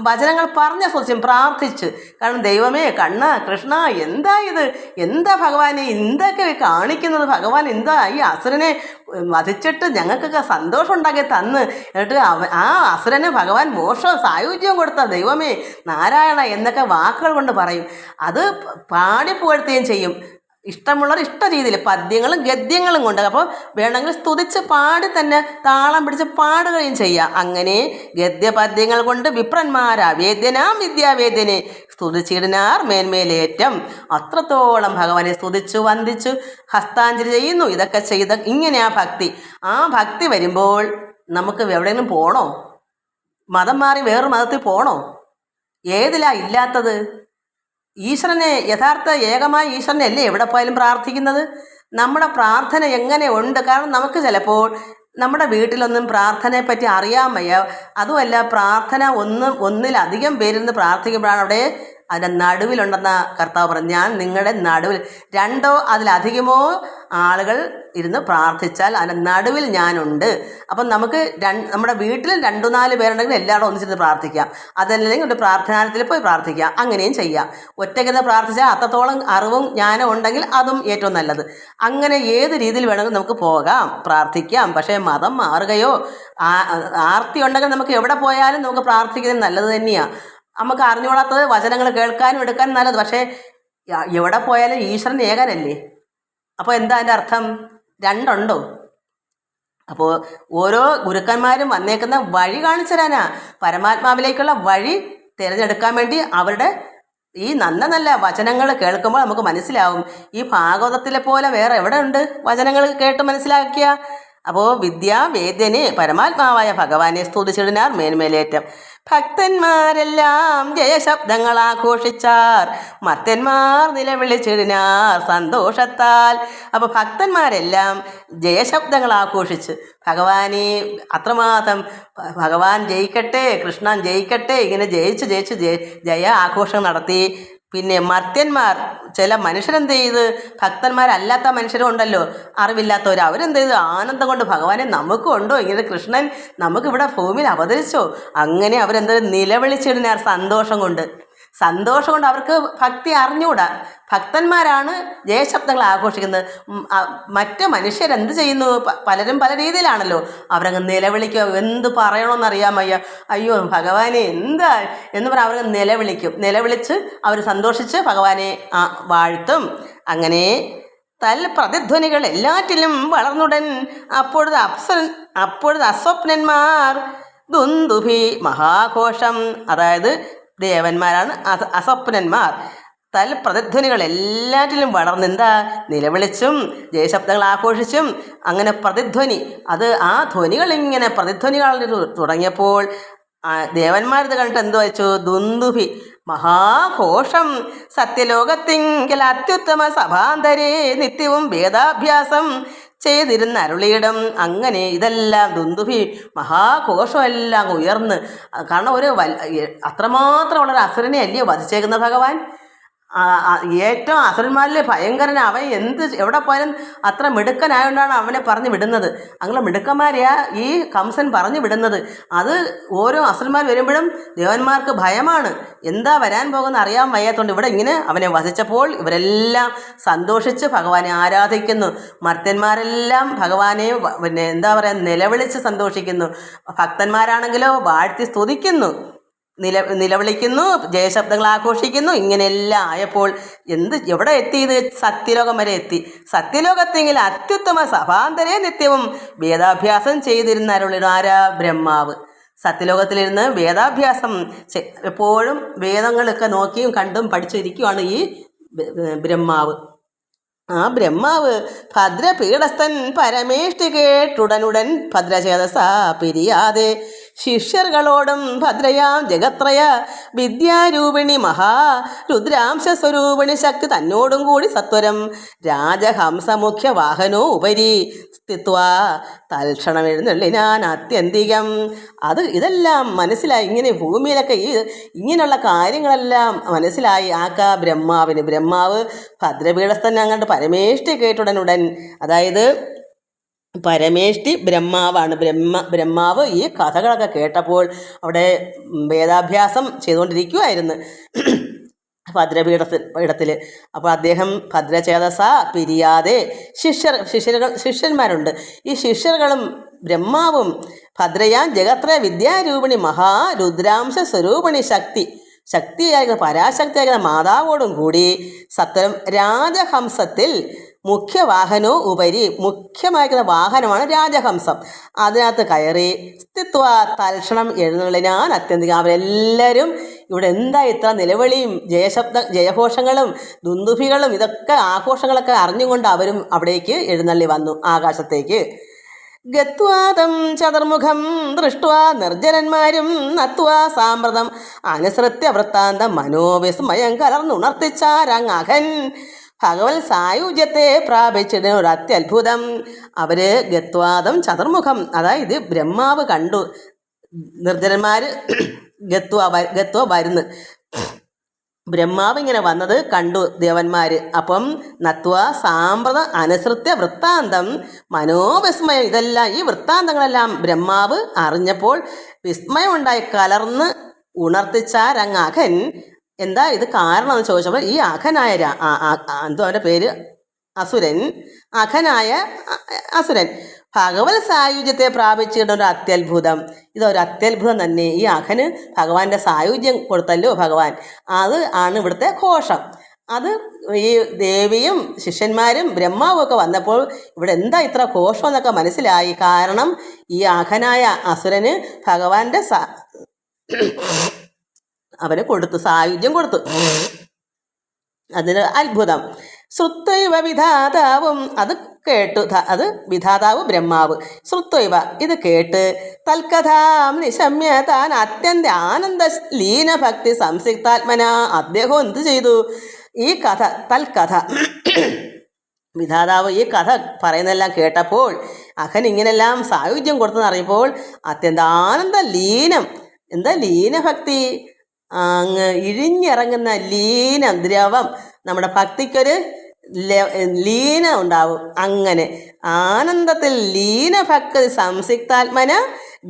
വചനങ്ങൾ പറഞ്ഞ സ്തുതിച്ചും പ്രാർത്ഥിച്ച്. കാരണം ദൈവമേ, കണ്ണ കൃഷ്ണ, എന്താ ഇത്, എന്താ ഭഗവാനെ എന്തൊക്കെ കാണിക്കുന്നത്, ഭഗവാൻ എന്താ ഈ അസുരനെ വധിച്ചിട്ട് ഞങ്ങൾക്കൊക്കെ സന്തോഷം ഉണ്ടാക്കി തന്ന്, എന്നിട്ട് ആ അസുരന് ഭഗവാൻ മോക്ഷവും സായുജ്യവും കൊടുത്ത ദൈവമേ നാരായണ എന്നൊക്കെ വാക്കുകൾ കൊണ്ട് പറയും. അത് പാടിപ്പുകഴ്ത്തുകയും ചെയ്യും, ഇഷ്ടമുള്ളവർ ഇഷ്ട രീതിയിൽ പദ്യങ്ങളും ഗദ്യങ്ങളും കൊണ്ട്. അപ്പോൾ വേണമെങ്കിൽ സ്തുതിച്ച് പാടി തന്നെ താളം പിടിച്ച് പാടുകയും ചെയ്യാം. അങ്ങനെ ഗദ്യപദ്യങ്ങൾ കൊണ്ട് വിപ്രന്മാരവേദ്യനാം വിദ്യാവേദ്യനെ സ്തുതിച്ചിടിനാർ മേന്മേലേറ്റം. അത്രത്തോളം ഭഗവാനെ സ്തുതിച്ചു വന്ദിച്ചു ഹസ്താഞ്ജലി ചെയ്യുന്നു. ഇതൊക്കെ ചെയ്ത ഇങ്ങനെ ആ ഭക്തി വരുമ്പോൾ നമുക്ക് എവിടെയെങ്കിലും പോകണോ? മതം മാറി വേറൊരു മതത്തിൽ പോകണോ? ഏതിലാ ഇല്ലാത്തത്? ഈശ്വരനെ, യഥാർത്ഥ ഏകമായ ഈശ്വരനെ അല്ലേ എവിടെ പോയാലും പ്രാർത്ഥിക്കുന്നത്. നമ്മുടെ പ്രാർത്ഥന എങ്ങനെ ഉണ്ട്? കാരണം നമുക്ക് ചിലപ്പോൾ നമ്മുടെ വീട്ടിലൊന്നും പ്രാർത്ഥനയെ പറ്റി അറിയാൻ വയ്യ. അതുമല്ല, പ്രാർത്ഥന ഒന്നിലധികം പേരിന്ന് പ്രാർത്ഥിക്കുമ്പോഴാണ് അവിടെ അതിൻ്റെ നടുവിലുണ്ടെന്ന കർത്താവ് പറഞ്ഞു, ഞാൻ നിങ്ങളുടെ നടുവിൽ, രണ്ടോ അതിലധികമോ ആളുകൾ ഇരുന്ന് പ്രാർത്ഥിച്ചാൽ അതിൻ്റെ നടുവിൽ ഞാനുണ്ട്. അപ്പം നമുക്ക് നമ്മുടെ വീട്ടിൽ 2-4 പേരുണ്ടെങ്കിൽ എല്ലാവരും ഒന്നിച്ചിരുന്ന് പ്രാർത്ഥിക്കാം. അതല്ലെങ്കിൽ ഒരു പ്രാർത്ഥനാലയത്തിൽ പോയി പ്രാർത്ഥിക്കാം. അങ്ങനെയും ചെയ്യാം. ഒറ്റയ്ക്ക് പ്രാർത്ഥിച്ചാൽ അത്രത്തോളം അറിവും ജ്ഞാനം ഉണ്ടെങ്കിൽ അതും ഏറ്റവും നല്ലത്. അങ്ങനെ ഏത് രീതിയിൽ വേണമെങ്കിൽ നമുക്ക് പോകാം, പ്രാർത്ഥിക്കാം. പക്ഷേ മതം മാറുകയോ ആർത്തി ഉണ്ടെങ്കിൽ നമുക്ക് എവിടെ പോയാലും നമുക്ക് പ്രാർത്ഥിക്കുന്നത് നല്ലത് തന്നെയാണ്. നമുക്ക് അറിഞ്ഞുകൂടാത്തത് വചനങ്ങൾ കേൾക്കാനും എടുക്കാനും നല്ലത്. പക്ഷേ എവിടെ പോയാലും ഈശ്വരൻ ഏകനല്ലേ. അപ്പോൾ എന്താ അതിൻ്റെ അർത്ഥം? രണ്ടുണ്ടോ? അപ്പോൾ ഓരോ ഗുരുക്കന്മാരും വന്നേക്കുന്ന വഴി കാണിച്ചു തരാനാ, പരമാത്മാവിലേക്കുള്ള വഴി തിരഞ്ഞെടുക്കാൻ വേണ്ടി അവരുടെ ഈ നല്ല നല്ല വചനങ്ങൾ കേൾക്കുമ്പോൾ നമുക്ക് മനസ്സിലാവും. ഈ ഭാഗവതത്തിലെ പോലെ വേറെ എവിടെ ഉണ്ട് വചനങ്ങൾ കേട്ട് മനസ്സിലാക്കിയ? അപ്പോൾ വിദ്യാവേദ്യനെ പരമാത്മാവായ ഭഗവാനെ സ്തുതിച്ചിടിനാർ മേന്മേലേറ്റം. ഭക്തന്മാരെല്ലാം ജയശബ്ദങ്ങൾ ആഘോഷിച്ചാർ, മർത്യന്മാർ നിലവിളിച്ചിടിനാർ സന്തോഷത്താൽ. അപ്പോൾ ഭക്തന്മാരെല്ലാം ജയശബ്ദങ്ങൾ ആഘോഷിച്ച് ഭഗവാനെ അത്രമാത്രം ഭഗവാൻ ജയിക്കട്ടെ, കൃഷ്ണൻ ജയിക്കട്ടെ, ഇങ്ങനെ ജയിച്ച് ജയ ആഘോഷം നടത്തി. പിന്നെ മർത്യന്മാർ, ചില മനുഷ്യരെന്ത് ചെയ്ത്, ഭക്തന്മാരല്ലാത്ത മനുഷ്യരും ഉണ്ടല്ലോ, അറിവില്ലാത്തവർ, അവരെന്ത് ചെയ്ത് ആനന്ദം കൊണ്ട് ഭഗവാനെ നമുക്കും ഉണ്ടോ, ഇങ്ങനെ കൃഷ്ണൻ നമുക്കിവിടെ ഭൂമിയിൽ അവതരിച്ചോ, അങ്ങനെ അവരെന്ത് നിലവിളിച്ചിടുന്നാർ സന്തോഷം കൊണ്ട്. അവർക്ക് ഭക്തി അറിഞ്ഞുകൂടാ. ഭക്തന്മാരാണ് ജയശബ്ദങ്ങൾ ആഘോഷിക്കുന്നത്. മറ്റ് മനുഷ്യരെന്ത് ചെയ്യുന്നു? പലരും പല രീതിയിലാണല്ലോ. അവരങ്ങ് നിലവിളിക്കുക, എന്ത് പറയണമെന്നറിയാൻ വയ്യ, അയ്യോ ഭഗവാനെ എന്താ എന്ന് പറഞ്ഞാൽ അവരങ്ങ് നിലവിളിച്ച് അവർ സന്തോഷിച്ച് ഭഗവാനെ വാഴ്ത്തും. അങ്ങനെ പ്രതിധ്വനികൾ എല്ലാറ്റിലും വളർന്നുടൻ അപ്പോഴത് അസ്വപ്നന്മാർ ദുന്ദുഭി മഹാഘോഷം, അതായത് ദേവന്മാരാണ് അസ്വപ്നന്മാർ. പ്രതിധ്വനികൾ എല്ലാറ്റിലും വളർന്നെന്താ നിലവിളിച്ചും ജയശബ്ദങ്ങൾ ആഘോഷിച്ചും അങ്ങനെ പ്രതിധ്വനി, അത് ആ ധ്വനികളിങ്ങനെ പ്രതിധ്വനികൾ തുടങ്ങിയപ്പോൾ ദേവന്മാരിത് കണ്ടിട്ട് എന്ത് വെച്ചു? ദുന്ദുഭി മഹാഘോഷം സത്യലോകത്തിങ്കൽ അത്യുത്തമ സഭാന്തരേ നിത്യവും വേദാഭ്യാസം ചെയ്തിരുന്ന അരുളിയിടം. അങ്ങനെ ഇതെല്ലാം ദുന്ദുഭി മഹാഘോഷമെല്ലാം ഉയർന്ന്, കാരണം അത്രമാത്രമുള്ളൊരു അസുരനെ അല്ലയോ വധിച്ചേക്കുന്ന ഭഗവാൻ. ഏറ്റവും അസുരന്മാരിൽ ഭയങ്കരൻ അവൻ. എവിടെ പോയാലും അത്ര മിടുക്കനായതുകൊണ്ടാണ് അവനെ പറഞ്ഞു വിടുന്നത്. അങ്ങനെ മിടുക്കന്മാരെയാ ഈ കംസൻ പറഞ്ഞു വിടുന്നത്. അത് ഓരോ അസുരന്മാർ വരുമ്പോഴും ദേവന്മാർക്ക് ഭയമാണ്, എന്താ വരാൻ പോകുന്ന അറിയാൻ വയ്യാത്തതുകൊണ്ട് ഇവിടെ ഇങ്ങനെ അവനെ വധിച്ചപ്പോൾ ഇവരെല്ലാം സന്തോഷിച്ച് ഭഗവാനെ ആരാധിക്കുന്നു. മർത്യന്മാരെല്ലാം ഭഗവാനെ നിലവിളിച്ച് സന്തോഷിക്കുന്നു. ഭക്തന്മാരാണെങ്കിലോ വാഴ്ത്തി സ്തുതിക്കുന്നു. നിലവിളിക്കുന്നു, ജയശബ്ദങ്ങൾ ആഘോഷിക്കുന്നു. ഇങ്ങനെയെല്ലാം ആയപ്പോൾ എവിടെ എത്തി? ഇത് സത്യലോകം വരെ എത്തി. സത്യലോകത്തെങ്കിൽ അത്യുത്തമ സഭാന്തരേ നിത്യവും വേദാഭ്യാസം ചെയ്തിരുന്ന ആരാ? ബ്രഹ്മാവ്. സത്യലോകത്തിലിരുന്ന് വേദാഭ്യാസം എപ്പോഴും വേദങ്ങളൊക്കെ നോക്കിയും കണ്ടും പഠിച്ചിരിക്കുവാണ് ഈ ബ്രഹ്മാവ്. ആ ബ്രഹ്മാവ് ഭദ്രപീഠസ്ഥൻ പരമേഷ്ടി കേട്ടുടനുടൻ ഭദ്രചേതസ പിരിയാതെ ശിഷ്യർകളോടും ഭദ്രയാം ജഗത്രയ വിദ്യാരൂപിണി രുദ്രാംശസ്വരൂപിണി ശക്തി തന്നോടും കൂടി സത്വരം രാജഹംസമുഖ്യ വാഹനോ ഉപരി സ്ഥിത്വാ തൽക്ഷണം എഴുന്നള്ളിനാൻ അത്യന്തികം. ഇതെല്ലാം മനസ്സിലായി. ഇങ്ങനെ ഭൂമിയിലൊക്കെ ഇങ്ങനെയുള്ള കാര്യങ്ങളെല്ലാം മനസ്സിലായി ബ്രഹ്മാവിന്. ബ്രഹ്മാവ് ഭദ്രപീഠസ്ഥൻ അങ്ങോട്ട് പരമേഷ്ടി കേട്ടുടനുടൻ, അതായത് പരമേഷ്ടി ബ്രഹ്മാവാണ്. ബ്രഹ്മാവ് ഈ കഥകളൊക്കെ കേട്ടപ്പോൾ അവിടെ വേദാഭ്യാസം ചെയ്തുകൊണ്ടിരിക്കുമായിരുന്നു ഭദ്രപീഠത്തിൽ. അപ്പോൾ അദ്ദേഹം ഭദ്രചേതസ പിരിയാതെ ശിഷ്യന്മാരുണ്ട്. ഈ ശിഷ്യர்களுം ബ്രഹ്മാവും ഭദ്രയാൻ ജഗത്ര വിദ്യാരൂപിണി രുദ്രാംശ സ്വരൂപിണി ശക്തിയായിരുന്ന പരാശക്തിയായിരുന്ന മാതാവോടും കൂടി സത്വരം രാജഹംസത്തിൽ മുഖ്യവാഹനോ ഉപരി, മുഖ്യമായിരിക്കുന്ന വാഹനമാണ് രാജഹംസം. അതിനകത്ത് കയറി സ്ഥിത്വ തൽക്ഷണം എഴുന്നള്ളിനാൻ അത്യന്തികം. അവരെല്ലാവരും ഇവിടെ എന്താ ഇത്ര നിലവിളിയും ജയഘോഷങ്ങളും ദുന്ദുഭികളും ഇതൊക്കെ ആഘോഷങ്ങളൊക്കെ അറിഞ്ഞുകൊണ്ട് അവരും അവിടേക്ക് എഴുന്നള്ളി വന്നു ആകാശത്തേക്ക്. ഗത്വാദം ചതുർമുഖം ദൃഷ്ട്വാ നിർജ്ജനന്മാരും നത്വാ സാമ്പ്രതം അനുസൃത്യ വൃത്താന്തം മനോവിസ്മയം കലർന്നുണർത്തിച്ചാരങ്ങൻ ഭഗവത് സായുജ്യത്തെ പ്രാപിച്ചിട്ട് ഒരു അത്യത്ഭുതം. അവര് ഗത്വാദം ചതുർമുഖം, അതായത് ബ്രഹ്മാവ് കണ്ടു. നിർജ്ജനന്മാര് ഗത്വ വരുന്നു. ബ്രഹ്മാവ് ഇങ്ങനെ വന്നത് കണ്ടു ദേവന്മാര്. അപ്പം നത്വ സാമ്പ്രത അനുസൃത്യ വൃത്താന്തം മനോവിസ്മയം, ഇതെല്ലാം ഈ വൃത്താന്തങ്ങളെല്ലാം ബ്രഹ്മാവ് അറിഞ്ഞപ്പോൾ വിസ്മയം ഉണ്ടായി കലർന്ന് ഉണർത്തിച്ചാരങ്ങൻ. എന്താ ഇത് കാരണം എന്ന് ചോദിച്ചപ്പോൾ ഈ അഖനായ എന്തോ അവൻ്റെ പേര് അഖനായ അസുരൻ ഭഗവത് സായുജ്യത്തെ പ്രാപിച്ചിട്ടൊരു അത്യത്ഭുതം. ഇതൊരു അത്യത്ഭുതം തന്നെ. ഈ അഖന് ഭഗവാന്റെ സായുജ്യം കൊടുത്തല്ലോ ഭഗവാൻ. അത് ആണ് ഇവിടുത്തെ ഘോഷം. ഈ ദേവിയും ശിഷ്യന്മാരും ബ്രഹ്മാവും ഒക്കെ വന്നപ്പോൾ ഇവിടെ എന്താ ഇത്ര ഘോഷം എന്നൊക്കെ മനസ്സിലായി. കാരണം ഈ അഖനായ അസുരന് ഭഗവാന്റെ അവന് കൊടുത്തു, സായുജ്യം കൊടുത്തു. അതിന് അത്ഭുതം. ശ്രുത്വൈവ വിധാതാവും, അത് കേട്ടു. അത് വിധാതാവ് ബ്രഹ്മാവ്. ശ്രുത്വൈവ, ഇത് കേട്ട് തൽക്കഥാം നിശമ്യ താൻ അത്യന്ത ആനന്ദ ലീനഭക്തി സംസിക്താത്മന അദ്ദേഹം എന്ത് ചെയ്തു? ഈ കഥ തൽക്കഥ വിധാതാവ് ഈ കഥ പറയുന്നതെല്ലാം കേട്ടപ്പോൾ അഖൻ ഇങ്ങനെല്ലാം സായുജ്യം കൊടുത്തെന്ന് അറിയുമ്പോൾ അത്യന്താനന്ദ ലീനം, എന്താ ലീനഭക്തി, അങ്ങ് ഇഴിഞ്ഞിറങ്ങുന്ന ലീനം ദ്രവം, നമ്മുടെ ഭക്തിക്കൊരു ലീനം ഉണ്ടാവും. അങ്ങനെ ആനന്ദത്തിൽ ലീനഭക്തി സംസിക്താത്മന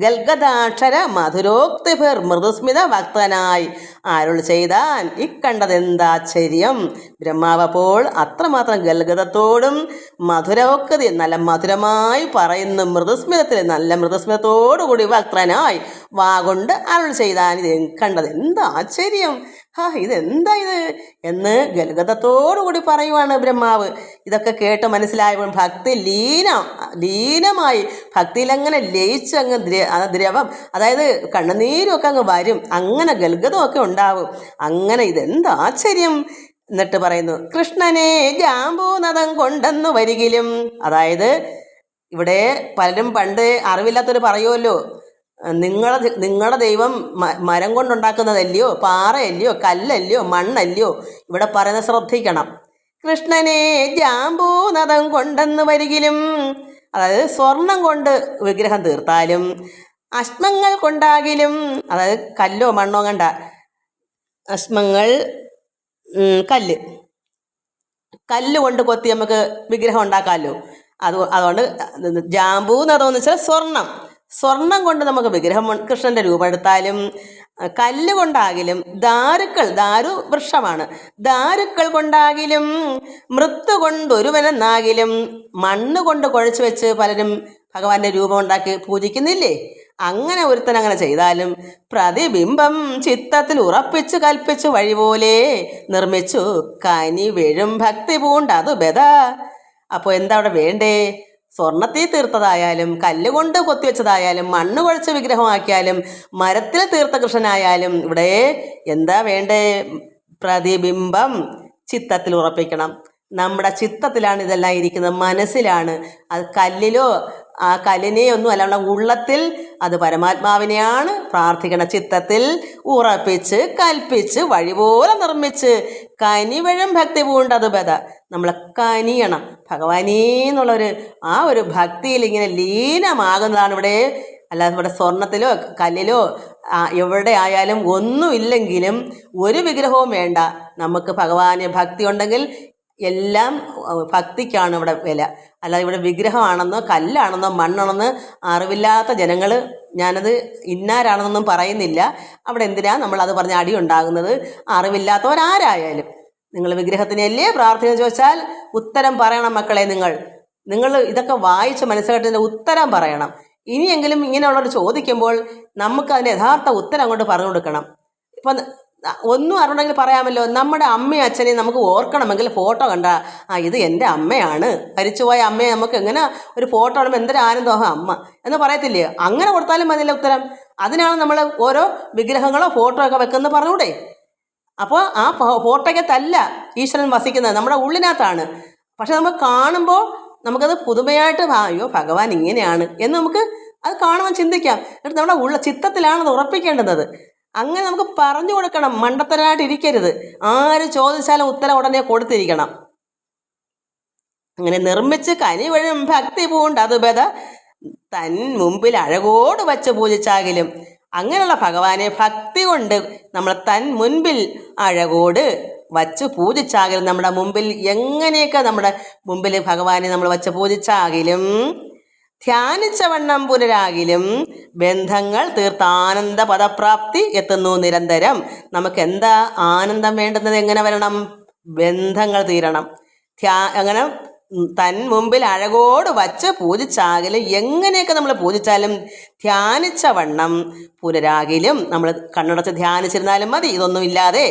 ഗൽഗദാക്ഷര മധുരോക്തിഭിർ മൃദുസ്മിത ഭക്തനായി അരുൾ ചെയ്താൻ ഇക്കണ്ടതെന്താശ്ചര്യം. ബ്രഹ്മാവപ്പോൾ അത്രമാത്രം ഗൽഗതത്തോടും മധുരോക്തി നല്ല മധുരമായി പറയുന്ന മൃദുസ്മിതത്തിൽ നല്ല മൃദുസ്മിതത്തോടുകൂടി ഭക്തനായി വാഗൊണ്ട് അരുൾ ചെയ്താൻ ഇത് കണ്ടത് എന്താ ആശ്ചര്യം, ഇതെന്താ ഇത് എന്ന് ഗൽഗതത്തോടുകൂടി പറയുവാണ് ബ്രഹ്മാവ്. ഇതൊക്കെ കേട്ട് മനസ്സിലായപ്പോൾ ഭക്തി ലീനമായി ഭക്തിയിലങ്ങനെ ലയിച്ച് അങ്ങ് ദ്രവം, അതായത് കണ്ണുനീരും ഒക്കെ അങ്ങ് വരും, അങ്ങനെ ഗൽഗതമൊക്കെ ഉണ്ടാവും. അങ്ങനെ ഇതെന്താ ആശ്ചര്യം. എന്നിട്ട് പറയുന്നു കൃഷ്ണനെ ജാമ്പൂനദം കൊണ്ടെന്നു വരികിലും, അതായത് ഇവിടെ പലരും പണ്ട് അറിവില്ലാത്തൊരു പറയുമല്ലോ, നിങ്ങളുടെ ദൈവം മരം കൊണ്ടുണ്ടാക്കുന്നതല്ലയോ, പാറയല്ലയോ, കല്ലല്ലയോ, മണ്ണല്ലയോ. ഇവിടെ പറയുന്നത് ശ്രദ്ധിക്കണം. കൃഷ്ണനെ ജാമ്പൂനദം കൊണ്ടെന്ന് വരികിലും, അതായത് സ്വർണം കൊണ്ട് വിഗ്രഹം തീർത്താലും അശ്മങ്ങൾ കൊണ്ടാകിലും, അതായത് കല്ലോ മണ്ണോ കണ്ട അശ്മങ്ങൾ കല്ല് കൊണ്ട് കൊത്തി നമുക്ക് വിഗ്രഹം ഉണ്ടാക്കാമല്ലോ. അതുകൊണ്ട് ജാമ്പൂനദം എന്ന് വെച്ചാൽ സ്വർണം കൊണ്ട് നമുക്ക് വിഗ്രഹം കൃഷ്ണൻ്റെ രൂപം എടുത്താലും കല്ലുകൊണ്ടാകിലും ദാരു വൃക്ഷമാണ്, ദാരുക്കൾ കൊണ്ടാകിലും മൃത്ത് കൊണ്ടൊരുവനെന്നാകിലും മണ്ണ് കൊണ്ട് കുഴച്ച് വെച്ച് പലരും ഭഗവാന്റെ രൂപം ഉണ്ടാക്കി പൂജിക്കുന്നില്ലേ. അങ്ങനെ ഒരുത്തൻ അങ്ങനെ ചെയ്താലും പ്രതിബിംബം ചിത്തത്തിൽ ഉറപ്പിച്ചു കൽപ്പിച്ചു വഴി പോലെ നിർമ്മിച്ചു കനി വീഴും ഭക്തി പൂണ്ടതു ബദ. അപ്പോൾ എന്താ അവിടെ വേണ്ടേ? സ്വർണത്തിൽ തീർത്തതായാലും കല്ലുകൊണ്ട് കൊത്തിവെച്ചതായാലും മണ്ണ് കുഴച്ച വിഗ്രഹമാക്കിയാലും മരത്തിൽ തീർത്ത കൃഷ്ണനായാലും ഇവിടെ എന്താ വേണ്ടേ? പ്രതിബിംബം ചിത്തത്തിൽ ഉറപ്പിക്കണം. നമ്മുടെ ചിത്തത്തിലാണ് ഇതെല്ലാം ഇരിക്കുന്നത്, മനസ്സിലാണ്. അത് കല്ലിലോ ആ കല്ലിനെ ഒന്നും അല്ല, നമ്മുടെ ഉള്ളത്തിൽ അത് പരമാത്മാവിനെയാണ് പ്രാർത്ഥിക്കണം. ചിത്തത്തിൽ ഉറപ്പിച്ച് കൽപ്പിച്ച് വഴിപോലെ നിർമ്മിച്ച് കനിവഴും ഭക്തി പൂണ്ടത് ബദ. നമ്മളെ കനിയണം ഭഗവാനേ എന്നുള്ളൊരു ആ ഒരു ഭക്തിയിൽ ഇങ്ങനെ ലീനമാകുന്നതാണ് ഇവിടെ. അല്ലാതെ ഇവിടെ സ്വർണത്തിലോ കല്ലിലോ എവിടെ ആയാലും ഒന്നുമില്ലെങ്കിലും ഒരു വിഗ്രഹവും വേണ്ട. നമുക്ക് ഭഗവാന് ഭക്തി ഉണ്ടെങ്കിൽ എല്ലാം ഭക്തിക്കാണ് ഇവിടെ വില. അല്ലാതെ ഇവിടെ വിഗ്രഹമാണെന്നോ കല്ലാണെന്നോ മണ്ണാണെന്നോ അറിവില്ലാത്ത ജനങ്ങൾ, ഞാനത് ഇന്നാരാണെന്നൊന്നും പറയുന്നില്ല. അവിടെ എന്തിനാ നമ്മളത് പറഞ്ഞ് അടി ഉണ്ടാകുന്നത്? അറിവില്ലാത്തവരാരായാലും നിങ്ങൾ വിഗ്രഹത്തിനല്ലേ പ്രാർത്ഥന ചോദിച്ചാൽ ഉത്തരം പറയണം മക്കളെ. നിങ്ങൾ ഇതൊക്കെ വായിച്ച് മനസ്സിലാക്കിയതിൻ്റെ ഉത്തരം പറയണം. ഇനിയെങ്കിലും ഇങ്ങനെയുള്ളവർ ചോദിക്കുമ്പോൾ നമുക്ക് അതിൻ്റെ യഥാർത്ഥ ഉത്തരം അങ്ങോട്ട് പറഞ്ഞു കൊടുക്കണം. ഇപ്പം ഒന്നും അറിയണമെങ്കിൽ പറയാമല്ലോ. നമ്മുടെ അമ്മയും അച്ഛനെയും നമുക്ക് ഓർക്കണമെങ്കിൽ ഫോട്ടോ കണ്ട ഇത് എൻ്റെ അമ്മയാണ്, മരിച്ചുപോയ അമ്മയെ നമുക്ക് എങ്ങനെ ഒരു ഫോട്ടോ കാണുമ്പോൾ എന്തൊരു ആനന്ദമാണ് അമ്മ എന്ന് പറയത്തില്ലേ? അങ്ങനെ കൊടുത്താലും മതിയല്ല ഉത്തരം. അതിനാണ് നമ്മൾ ഓരോ വിഗ്രഹങ്ങളോ ഫോട്ടോ ഒക്കെ വെക്കുന്നത് പറഞ്ഞൂടെ? അപ്പോൾ ആ ഫോട്ടോയ്ക്കകത്തല്ല ഈശ്വരൻ വസിക്കുന്നത്, നമ്മുടെ ഉള്ളിനകത്താണ്. പക്ഷെ നമുക്ക് കാണുമ്പോൾ നമുക്കത് പുതുമയായിട്ട് അയ്യോ ഭഗവാൻ ഇങ്ങനെയാണ് എന്ന് നമുക്ക് അത് കാണുവാൻ ചിന്തിക്കാം. എന്നിട്ട് നമ്മുടെ ചിത്തത്തിലാണ് അത് ഉറപ്പിക്കേണ്ടുന്നത്. അങ്ങനെ നമുക്ക് പറഞ്ഞു കൊടുക്കണം. മണ്ടത്തരായിട്ട് ഇരിക്കരുത്. ആര് ചോദിച്ചാലും ഉത്തരം ഉടനെ കൊടുത്തിരിക്കണം. അങ്ങനെ നിർമ്മിച്ച് കനിവഴും ഭക്തി പൂണ്ടത് ബദ. തൻ മുമ്പിൽ അഴകോട് വച്ച് പൂജിച്ചാകിലും അങ്ങനെയുള്ള ഭഗവാനെ ഭക്തി കൊണ്ട് നമ്മൾ തൻ മുൻപിൽ അഴകോട് വച്ച് പൂജിച്ചാകിലും നമ്മുടെ മുമ്പിൽ എങ്ങനെയൊക്കെ നമ്മുടെ മുമ്പിൽ ഭഗവാനെ നമ്മൾ വച്ച് പൂജിച്ചാകിലും ധ്യാനിച്ച വണ്ണം പുനരാകിലും ബന്ധങ്ങൾ തീർത്ത ആനന്ദ പദപ്രാപ്തി എത്തുന്നു നിരന്തരം. നമുക്ക് എന്താ ആനന്ദം വേണ്ടുന്നത്? എങ്ങനെ വരണം? ബന്ധങ്ങൾ തീരണം. അങ്ങനെ തൻ മുമ്പിൽ അഴകോട് വച്ച് പൂജിച്ചാകിലും എങ്ങനെയൊക്കെ നമ്മൾ പൂജിച്ചാലും ധ്യാനിച്ച വണ്ണം പുനരാകിലും നമ്മൾ കണ്ണടച്ച് ധ്യാനിച്ചിരുന്നാലും മതി. ഇതൊന്നുമില്ലാതെ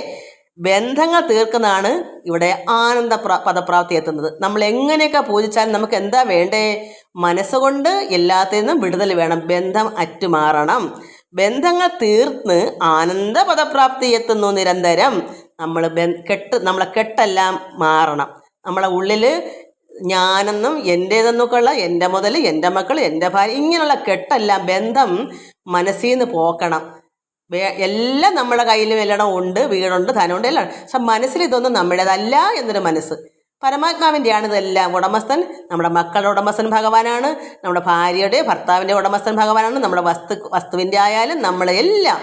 ബന്ധങ്ങൾ തീർക്കുന്നതാണ് ഇവിടെ ആനന്ദ പദപ്രാപ്തി എത്തുന്നത്. നമ്മൾ എങ്ങനെയൊക്കെ പൂജിച്ചാലും നമുക്ക് എന്താ വേണ്ടേ? മനസ്സുകൊണ്ട് എല്ലാത്തിൽ നിന്നും വിടുതൽ വേണം. ബന്ധം അറ്റുമാറണം. ബന്ധങ്ങൾ തീർന്ന് ആനന്ദ പദപ്രാപ്തി എത്തുന്നു നിരന്തരം. നമ്മളെ കെട്ടെല്ലാം മാറണം. നമ്മളെ ഉള്ളിൽ ഞാനെന്നും എൻ്റേതെന്നൊക്കെയുള്ള എൻ്റെ മുതൽ എൻ്റെ മക്കൾ എൻ്റെ ഭാര്യ ഇങ്ങനെയുള്ള കെട്ടെല്ലാം ബന്ധം മനസ്സിൽ നിന്ന് പോക്കണം. എല്ലാം നമ്മുടെ കയ്യിലും എല്ലാം ഉണ്ട്, വീടുണ്ട്, ധനമുണ്ട്, എല്ലാം. പക്ഷെ മനസ്സിൽ ഇതൊന്നും നമ്മുടേതല്ല എന്നൊരു മനസ്സ്. പരമാത്മാവിൻ്റെയാണ് ഇതെല്ലാം. ഉടമസ്ഥൻ നമ്മുടെ മക്കളുടെ ഉടമസ്ഥൻ ഭഗവാനാണ്, നമ്മുടെ ഭാര്യയുടെ ഭർത്താവിൻ്റെ ഉടമസ്ഥൻ ഭഗവാനാണ്, നമ്മുടെ വസ്തുവിൻ്റെ ആയാലും നമ്മളെല്ലാം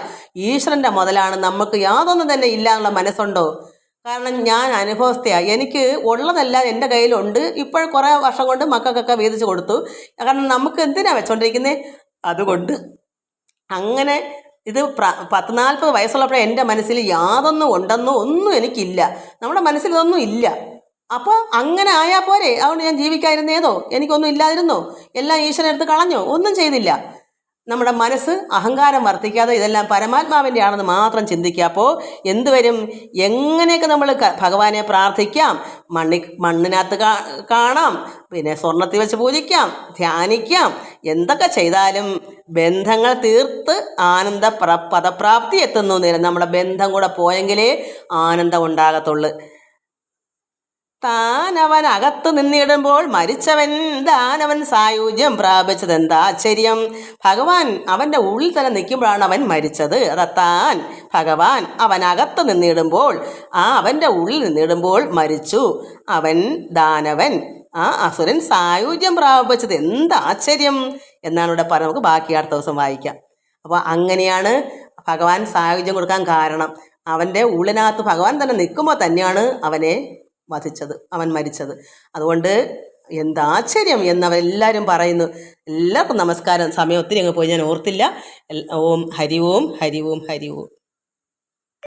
ഈശ്വരൻ്റെ മുതലാണ്. നമുക്ക് യാതൊന്നും തന്നെ ഇല്ല എന്നുള്ള മനസ്സുണ്ടോ? കാരണം ഞാൻ അനുഭവസ്ഥയാണ്. എനിക്ക് ഉള്ളതെല്ലാം എൻ്റെ കയ്യിലുണ്ട്. ഇപ്പോൾ കുറേ വർഷം കൊണ്ട് മക്കൾക്കൊക്കെ വീതിച്ച് കൊടുത്തു. കാരണം നമുക്ക് എന്തിനാണ് വെച്ചോണ്ടിരിക്കുന്നത്? അതുകൊണ്ട് അങ്ങനെ ഇത് 40-40 വയസ്സുള്ളപ്പോഴേ എൻ്റെ മനസ്സിൽ യാതൊന്നും ഉണ്ടെന്നോ ഒന്നും എനിക്കില്ല. നമ്മുടെ മനസ്സിൽ ഇതൊന്നും ഇല്ല. അപ്പോൾ അങ്ങനെ ആയാൽ പോരെ? അതുകൊണ്ട് ഞാൻ ജീവിക്കാതിരുന്നേതോ? എനിക്കൊന്നും ഇല്ലാതിരുന്നോ? എല്ലാം ഈശ്വരൻ എടുത്ത് കളഞ്ഞോ? ഒന്നും ചെയ്തില്ല. നമ്മുടെ മനസ്സ് അഹങ്കാരം വർദ്ധിക്കാതെ ഇതെല്ലാം പരമാത്മാവിൻ്റെ ആണെന്ന് മാത്രം ചിന്തിക്കുക. അപ്പോൾ എന്തുവരും? എങ്ങനെയൊക്കെ നമ്മൾ ഭഗവാനെ പ്രാർത്ഥിക്കാം, മണ്ണിനകത്ത് കാണാം, പിന്നെ സ്വർണ്ണത്തിൽ വെച്ച് പൂജിക്കാം, ധ്യാനിക്കാം, എന്തൊക്കെ ചെയ്താലും ബന്ധങ്ങൾ തീർത്ത് ആനന്ദ പദപ്രാപ്തി എത്തുന്നു. നമ്മുടെ ബന്ധം കൂടെ പോയെങ്കിലേ ആനന്ദം ഉണ്ടാകത്തുള്ളൂ. താനവൻ അകത്ത് നിന്നിടുമ്പോൾ മരിച്ചവൻ ദാനവൻ സായുജ്യം പ്രാപിച്ചതെന്താ ആശ്ചര്യം. ഭഗവാൻ അവൻ്റെ ഉള്ളിൽ തന്നെ നിൽക്കുമ്പോഴാണ് അവൻ മരിച്ചത്. അതത്താൻ ഭഗവാൻ അവൻ അകത്ത് നിന്നിടുമ്പോൾ, അവൻ്റെ ഉള്ളിൽ നിന്നിടുമ്പോൾ മരിച്ചു അവൻ ദാനവൻ, അസുരൻ സായുജ്യം പ്രാപിച്ചത് എന്താ ആശ്ചര്യം എന്നാണ് ഇവിടെ പറഞ്ഞത്. നമുക്ക് ബാക്കി അടുത്ത ദിവസം വായിക്കാം. അപ്പോൾ അങ്ങനെയാണ് ഭഗവാൻ സായുജ്യം കൊടുക്കാൻ കാരണം. അവൻ്റെ ഉള്ളിനകത്ത് ഭഗവാൻ തന്നെ നിൽക്കുമ്പോൾ തന്നെയാണ് അവനെ വധിച്ചത്, അവൻ മരിച്ചത്. അതുകൊണ്ട് എന്താശ്ചര്യം എന്നവരെല്ലാവരും പറയുന്നു. എല്ലാവർക്കും നമസ്കാരം. സമയം ഒത്തിരി അങ്ങ് പോയി, ഞാൻ ഓർത്തില്ല. ഓം ഹരി ഓം ഹരി ഓം ഹരി ഓം.